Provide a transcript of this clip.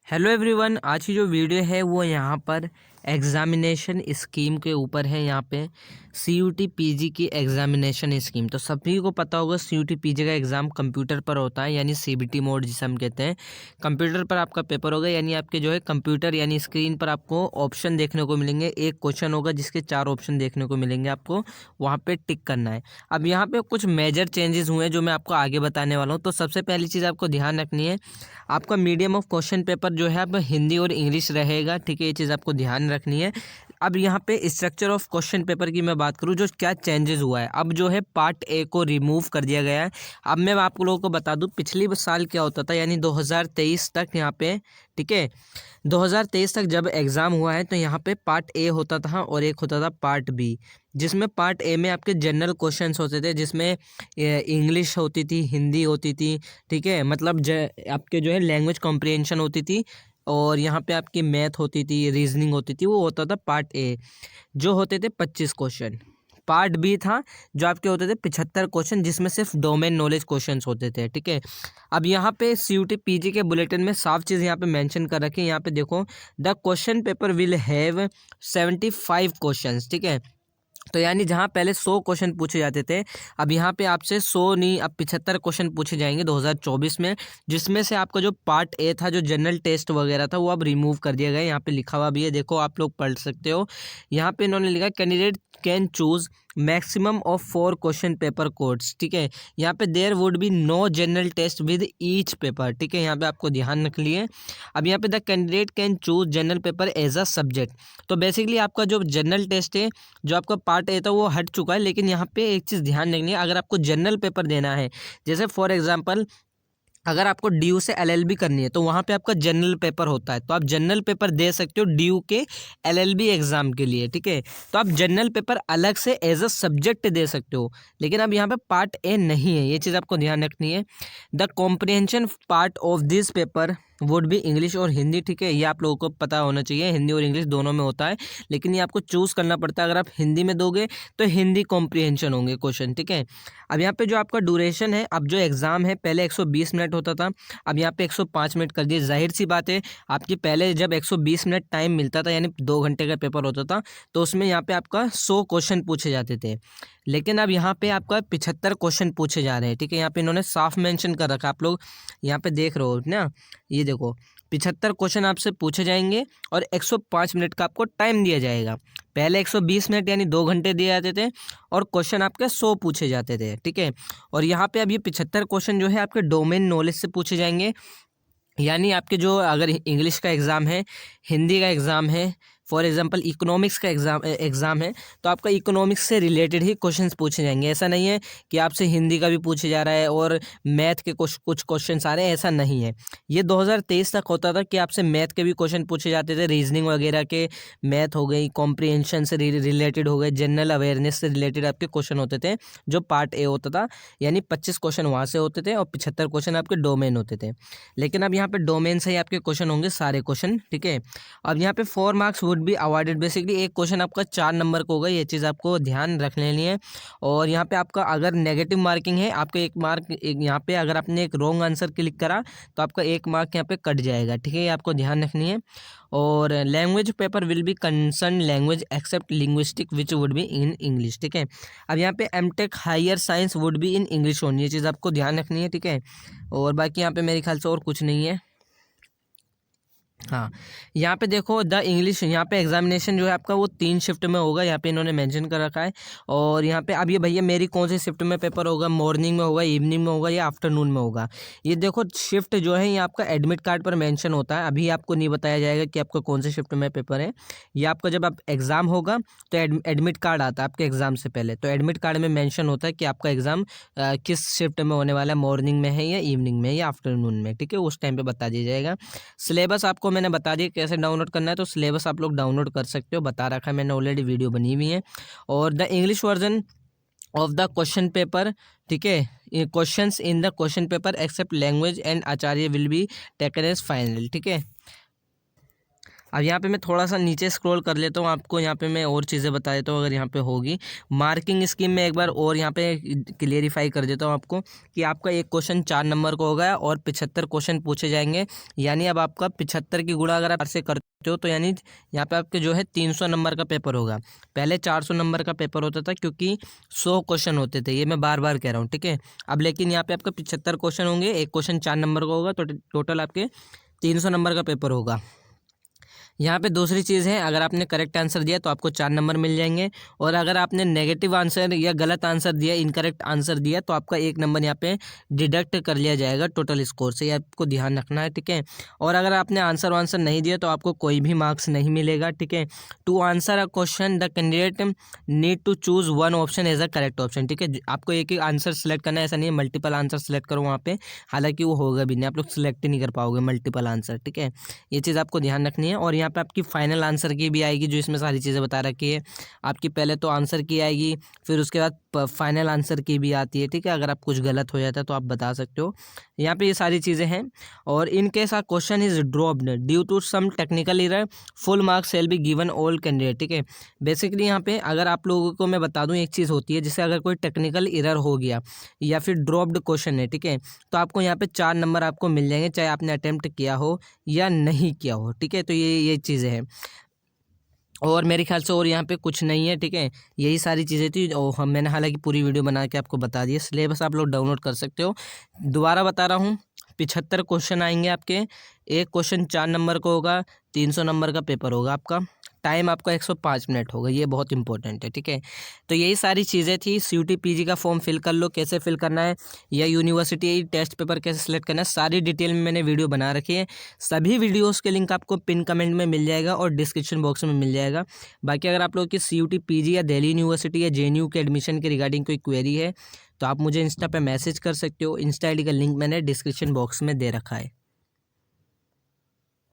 Hello everyone, आज की जो वीडियो है वो यहाँ पर एग्ज़ामिनेशन स्कीम के ऊपर है। यहाँ पे CUT PG की एग्ज़ामिनेशन स्कीम। तो सभी को पता होगा CUT PG का एग्ज़ाम कंप्यूटर पर होता है, यानी CBT मोड जिसे हम कहते हैं। कंप्यूटर पर आपका पेपर होगा, यानी आपके जो है कंप्यूटर यानी स्क्रीन पर आपको ऑप्शन देखने को मिलेंगे। एक क्वेश्चन होगा जिसके 4 ऑप्शन देखने को मिलेंगे, आपको वहाँ पे टिक करना है। अब यहाँ पे कुछ मेजर चेंजेस हुए हैं जो मैं आपको आगे बताने वाला हूँ। तो सबसे पहली चीज़ आपको ध्यान रखनी है, आपका मीडियम ऑफ क्वेश्चन पेपर जो है अब हिंदी और इंग्लिश रहेगा। ठीक है, ये चीज़ आपको ध्यान रखनी है। अब यहाँ पे स्ट्रक्चर ऑफ क्वेश्चन पेपर की मैं बात करूँ, जो क्या चेंजेस हुआ है। अब जो है पार्ट ए को रिमूव कर दिया गया है। अब मैं आप लोगों को बता दूँ, पिछली साल क्या होता था, यानी 2023 तक यहाँ पे, ठीक है, 2023 तक जब एग्ज़ाम हुआ है तो यहाँ पे पार्ट ए होता था और एक होता था पार्ट बी, जिसमें पार्ट ए में आपके जनरल क्वेश्चंस होते थे, जिसमें इंग्लिश होती थी, हिंदी होती थी, ठीक है, मतलब आपके जो है लैंग्वेज कॉम्प्रिहेंशन होती थी, और यहाँ पे आपकी मैथ होती थी, रीजनिंग होती थी। वो होता था पार्ट ए, जो होते थे 25 क्वेश्चन। पार्ट बी था जो आपके होते थे 75 क्वेश्चन, जिसमें सिर्फ डोमेन नॉलेज क्वेश्चंस होते थे। ठीक है, अब यहाँ पे CUT PG के बुलेटिन में साफ चीज़ यहाँ पे मेंशन कर रखी है। यहाँ पे देखो, the question paper will have 75 questions. ठीक है, तो यानी जहाँ पहले 100 क्वेश्चन पूछे जाते थे, अब यहाँ पे आपसे 100 नहीं, अब 75 क्वेश्चन पूछे जाएंगे 2024 में, जिसमें से आपका जो पार्ट ए था, जो जनरल टेस्ट वगैरह था, वो अब रिमूव कर दिया गया। यहाँ पे लिखा हुआ भी है, देखो आप लोग पढ़ सकते हो। यहाँ पे इन्होंने लिखा, candidate can choose maximum of 4 question paper codes. ठीक है, यहाँ पे there would be no general test with each paper. ठीक है, यहाँ पे आपको ध्यान रख लिए। अब यहाँ पे the candidate can choose general paper as a subject. तो बेसिकली आपका जो जनरल टेस्ट है, जो आपका पार्ट ए था, वो हट चुका है। लेकिन यहाँ पे एक चीज़ ध्यान रखनी है, अगर आपको जनरल पेपर देना है, जैसे फॉर एग्जांपल अगर आपको DU से LLB करनी है, तो वहाँ पे आपका जनरल पेपर होता है, तो आप जनरल पेपर दे सकते हो DU के LLB एग्ज़ाम के लिए। ठीक है, तो आप जनरल पेपर अलग से एज अ सब्जेक्ट दे सकते हो, लेकिन अब यहाँ पे पार्ट ए नहीं है, ये चीज़ आपको ध्यान रखनी है। The comprehension part of this paper would भी इंग्लिश और हिंदी। ठीक है, ये आप लोगों को पता होना चाहिए, हिंदी और इंग्लिश दोनों में होता है, लेकिन ये आपको चूज़ करना पड़ता है। अगर आप हिंदी में दोगे तो हिंदी कॉम्प्रिहेंशन होंगे क्वेश्चन। ठीक है, अब यहाँ पे जो आपका ड्यूरेशन है, अब जो एग्ज़ाम है पहले 120 मिनट होता था, अब यहाँ पे 105 मिनट कर दिए। जाहिर सी बात है, आपकी पहले जब 120 मिनट टाइम मिलता था, यानी 2 घंटे का पेपर होता था, तो उसमें यहाँ पे आपका 100 क्वेश्चन पूछे जाते थे, लेकिन अब यहाँ पे आपका 75 क्वेश्चन पूछे जा रहे हैं। ठीक है, यहाँ पे इन्होंने साफ मेंशन कर रखा, आप लोग यहाँ पे देख रहे हो ना, ये देखो 75 क्वेश्चन आपसे पूछे जाएंगे और 105 मिनट का आपको टाइम दिया जाएगा। पहले 120 मिनट यानी 2 घंटे दिए जाते थे, और क्वेश्चन आपके 100 पूछे जाते थे। ठीक है, और यहाँ पे अब ये 75 क्वेश्चन जो है आपके डोमेन नॉलेज से पूछे जाएंगे, यानी आपके जो अगर इंग्लिश का एग्ज़ाम है, हिंदी का एग्ज़ाम है, फॉर एग्जांपल इकोनॉमिक्स का एग्ज़ाम है, तो आपका इकोनॉमिक्स से रिलेटेड ही क्वेश्चंस पूछे जाएंगे। ऐसा नहीं है कि आपसे हिंदी का भी पूछे जा रहा है और मैथ के कुछ क्वेश्चंस आ रहे हैं, ऐसा नहीं है। ये 2023 तक होता था कि आपसे मैथ के भी क्वेश्चन पूछे जाते थे, रीजनिंग वगैरह के, मैथ हो गई, कॉम्प्रिहेंशन से रिलेटेड हो गए, जनरल अवेयरनेस से रिलेटेड आपके क्वेश्चन होते थे, जो पार्ट ए होता था, यानी 25 क्वेश्चन वहाँ से होते थे और 75 क्वेश्चन आपके डोमेन होते थे। लेकिन अब यहाँ पे डोमेन से ही आपके क्वेश्चन होंगे सारे क्वेश्चन। ठीक है, अब यहाँ पे 4 marks would be awarded. Basically एक क्वेश्चन आपका 4 नंबर का होगा, ये चीज़ आपको ध्यान रख लेनी है। और यहाँ पे आपका अगर नेगेटिव मार्किंग है, आपका 1 मार्क यहाँ पे अगर आपने एक रॉन्ग आंसर क्लिक करा तो आपका 1 मार्क यहाँ पे कट जाएगा। ठीक है, ये आपको ध्यान रखनी है। और language paper will be concern language except linguistic which would be in English. ठीक है, अब यहाँ पे M.Tech higher science would be in English only, ये चीज़ आपको ध्यान रखनी है। ठीक है, और बाकी यहाँ पे मेरे ख्याल से और कुछ नहीं है। हाँ, यहाँ पे देखो द इंग्लिश, यहाँ पे एग्जामिनेशन जो है आपका वो 3 शिफ्ट में होगा, यहाँ पे इन्होंने मेंशन कर रखा है। और यहाँ पे अब ये भैया मेरी कौन सी शिफ्ट में पेपर होगा, मॉर्निंग में होगा, इवनिंग में होगा या आफ्टरनून में होगा, ये देखो शिफ्ट जो है ये आपका एडमिट कार्ड पर मेंशन होता है। अभी आपको नहीं बताया जाएगा कि आपका कौन से शिफ्ट में पेपर है, ये आपका जब आप एग्ज़ाम होगा तो एडमिट कार्ड आता है आपके एग्ज़ाम से पहले, तो एडमिट कार्ड में मैंशन होता है कि आपका एग्ज़ाम किस शिफ्ट में होने वाला है, मॉर्निंग में है या इवनिंग में या आफ्टरनून में। ठीक है, उस टाइम पर बता दिया जाएगा। सिलेबस आपको मैंने बता दिया कैसे डाउनलोड करना है, तो सिलेबस आप लोग डाउनलोड कर सकते हो, बता रखा है मैंने, ऑलरेडी वीडियो बनी हुई है। और the English version of the question paper, ठीक है, questions in the question paper except language and Acharya will be taken as final. ठीक है, अब यहाँ पे मैं थोड़ा सा नीचे स्क्रॉल कर लेता हूँ, आपको यहाँ पे मैं और चीज़ें बता देता हूँ अगर यहाँ पे होगी। मार्किंग स्कीम में एक बार और यहाँ पे क्लियरिफाई कर देता हूँ आपको कि आपका एक क्वेश्चन 4 नंबर का होगा और 75 क्वेश्चन पूछे जाएंगे। यानी अब आपका 75 की गुणा अगर आप से करते हो तो यानी यहाँ पे आपके जो है 300 नंबर का पेपर होगा। पहले 400 नंबर का पेपर होता था क्योंकि 100 क्वेश्चन होते थे, ये मैं बार बार कह रहा हूँ, ठीक है। अब लेकिन यहाँ पे आपका 75 क्वेश्चन होंगे, एक क्वेश्चन 4 नंबर का होगा, तो टोटल आपके 300 नंबर का पेपर होगा। यहाँ पे दूसरी चीज़ है, अगर आपने करेक्ट आंसर दिया तो आपको 4 नंबर मिल जाएंगे, और अगर आपने नेगेटिव आंसर या गलत आंसर दिया, इनकरेक्ट आंसर दिया, तो आपका 1 नंबर यहाँ पे डिडक्ट कर लिया जाएगा टोटल स्कोर से। ये आपको ध्यान रखना है, ठीक है। और अगर आपने आंसर नहीं दिया तो आपको कोई भी मार्क्स नहीं मिलेगा, ठीक है। To answer a question the candidate need to choose one option as a correct option, ठीक है। आपको एक ही आंसर सेलेक्ट करना है, ऐसा नहीं है मल्टीपल आंसर सेलेक्ट करो वहाँ पे, हालांकि वो होगा भी नहीं, आप लोग सेलेक्ट ही नहीं कर पाओगे मल्टीपल आंसर, ठीक है। ये चीज़ आपको ध्यान रखनी है। और यहाँ पे आपकी फाइनल आंसर की भी आएगी, जो इसमें सारी चीज़ें बता रखी है। आपकी पहले तो आंसर की आएगी, फिर उसके बाद फाइनल आंसर की भी आती है, ठीक है। अगर आप कुछ गलत हो जाता है तो आप बता सकते हो। यहाँ पे ये सारी चीज़ें हैं। और in case a question is dropped due to some technical error, full marks shall be given all candidate, ठीक है। बेसिकली यहाँ पे अगर आप लोगों को मैं बता दूँ, एक चीज़ होती है, जैसे अगर कोई टेक्निकल एरर हो गया या फिर ड्रॉप्ड क्वेश्चन है, ठीक है, तो आपको यहाँ पे 4 नंबर आपको मिल जाएंगे, चाहे आपने अटेम्प्ट किया हो या नहीं किया हो, ठीक है। तो ये चीज़ें हैं, और मेरे ख्याल से और यहाँ पे कुछ नहीं है, ठीक है। यही सारी चीज़ें थी, और हम मैंने हालांकि पूरी वीडियो बना के आपको बता दी है। सिलेबस आप लोग डाउनलोड कर सकते हो। दोबारा बता रहा हूँ, 75 क्वेश्चन आएंगे आपके, एक क्वेश्चन 4 नंबर का होगा, 300 नंबर का पेपर होगा आपका, टाइम आपका 105 मिनट होगा, ये बहुत इंपॉर्टेंट है, ठीक है। तो यही सारी चीज़ें थी। सीयूटी पीजी का फॉर्म फिल कर लो, कैसे फिल करना है, या यूनिवर्सिटी टेस्ट पेपर कैसे सिलेक्ट करना है, सारी डिटेल में मैंने वीडियो बना रखी है। सभी वीडियोस के लिंक आपको पिन कमेंट में मिल जाएगा और डिस्क्रिप्शन बॉक्स में मिल जाएगा। बाकी अगर आप लोगों की सीयूटी पीजी या दिल्ली यूनिवर्सिटी या जेएनयू के एडमिशन के रिगार्डिंग कोई क्वेरी है तो आप मुझे इंस्टा पे मैसेज कर सकते हो। इंस्टा आईडी का लिंक मैंने डिस्क्रिप्शन बॉक्स में दे रखा है।